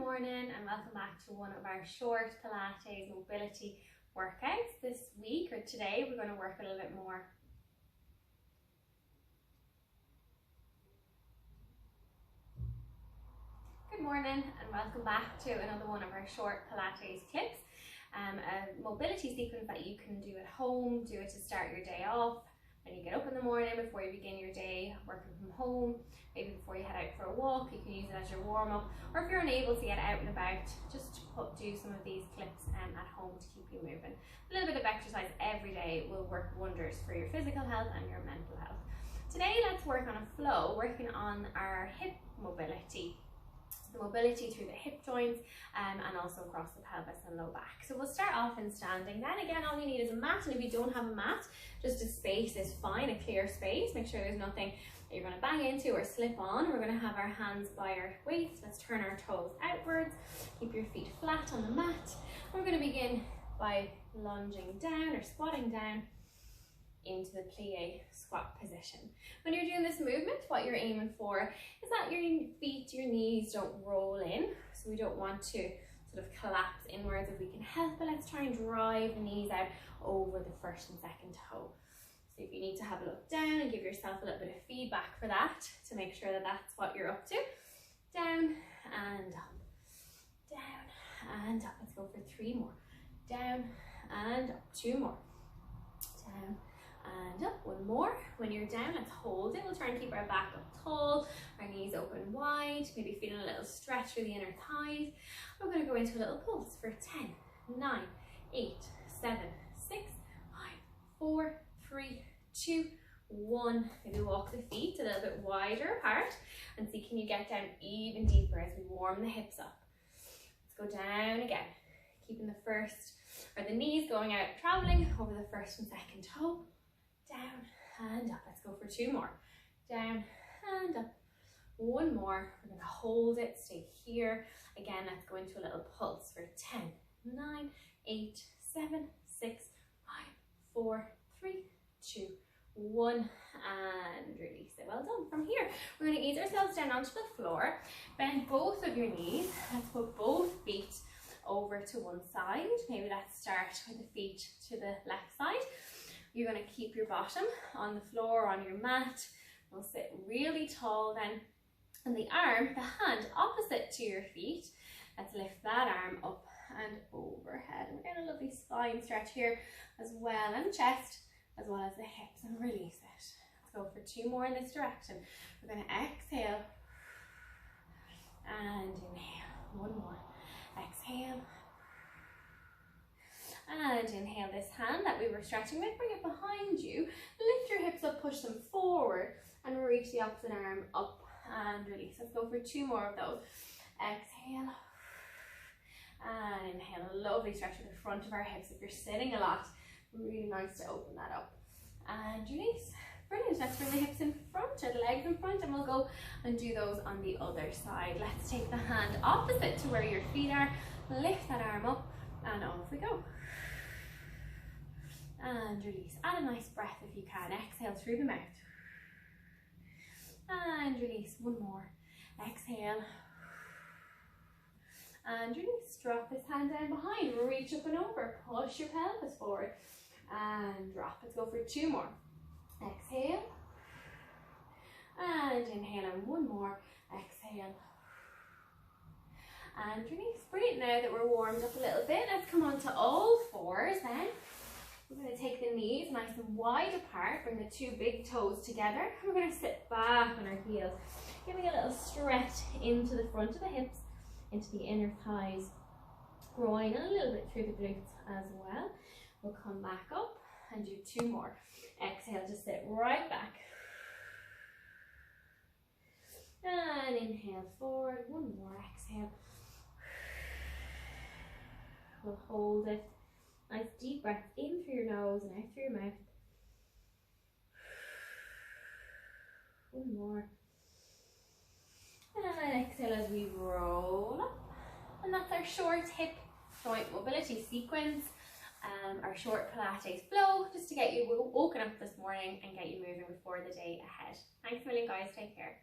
morning and welcome back to one of our short Pilates mobility workouts. This week or today we're going to work a little bit more Good morning and welcome back to another one of our short Pilates clips. A mobility sequence that you can do at home, do it to start your day off. When you get up in the morning, before you begin your day, working from home, maybe before you head out for a walk, you can use it as your warm-up, or if you're unable to get out and about, just do some of these clips at home to keep you moving. A little bit of exercise every day will work wonders for your physical health and your mental health. Today, let's work on a flow, working on our hip mobility. The mobility through the hip joints and also across the pelvis and low back. So we'll start off in standing. Then again, all you need is a mat, and if you don't have a mat, just a space is fine, a clear space. Make sure there's nothing that you're going to bang into or slip on. We're going to have our hands by our waist. Let's turn our toes outwards. Keep your feet flat on the mat. We're going to begin by lunging down or squatting down into the plie squat position. When you're doing this movement, what you're aiming for is that your feet, your knees don't roll in. So we don't want to sort of collapse inwards if we can help it. Let's try and drive the knees out over the first and second toe. So if you need to have a look down and give yourself a little bit of feedback for that to make sure that that's what you're up to. Down and up, down and up. Let's go for 3 more. Down and up, 2 more. Down and up, 1 more. When you're down, let's hold it. We'll try and keep our back up tall, our knees open wide, maybe feeling a little stretch through the inner thighs. We're going to go into a little pulse for 10, 9, 8, 7, 6, 5, 4, 3, 2, 1. Maybe walk the feet a little bit wider apart and see, can you get down even deeper as we warm the hips up. Let's go down again, keeping the first, or the knees going out, traveling over the first and second toe. Down and up. Let's go for 2 more. Down and up. 1 more. We're going to hold it, stay here. Again, let's go into a little pulse for 10, 9, 8, 7, 6, 5, 4, 3, 2, 1, and release it. Well done. From here, we're going to ease ourselves down onto the floor. Bend both of your knees. Let's put both feet over to one side. Maybe let's start with the feet to the left side. You're going to keep your bottom on the floor, on your mat. We'll sit really tall then. And the arm, the hand opposite to your feet. Let's lift that arm up and overhead. And we're getting a lovely spine stretch here as well, and chest, as well as the hips, and release it. Let's go for 2 more in this direction. We're going to exhale and inhale. 1 more. Exhale. And inhale this hand that we were stretching with, bring it behind you, lift your hips up, push them forward, and reach the opposite arm up and release. Let's go for 2 more of those. Exhale and inhale. A lovely stretch at the front of our hips. If you're sitting a lot, really nice to open that up and release. Brilliant. Let's bring the hips in front, or the legs in front, and we'll go and do those on the other side. Let's take the hand opposite to where your feet are, lift that arm up, and off we go. And release. Add a nice breath if you can. Exhale through the mouth. And release. 1 more. Exhale. And release. Drop this hand down behind. Reach up and over. Push your pelvis forward. And drop. Let's go for 2 more. Exhale. And inhale. And 1 more. Exhale. And release. Brilliant. Now that we're warmed up a little bit, let's come on to all fours then. We're going to take the knees nice and wide apart, bring the 2 big toes together. We're going to sit back on our heels, giving a little stretch into the front of the hips, into the inner thighs, groin, and a little bit through the glutes as well. We'll come back up and do 2 more. Exhale, just sit right back. And inhale forward. 1 more. Exhale. We'll hold it. Nice deep breath in through your nose and out through your mouth. 1 more. And exhale as we roll up. And that's our short hip joint mobility sequence. Our short Pilates flow, just to get you woken up this morning and get you moving before the day ahead. Thanks a million, guys. Take care.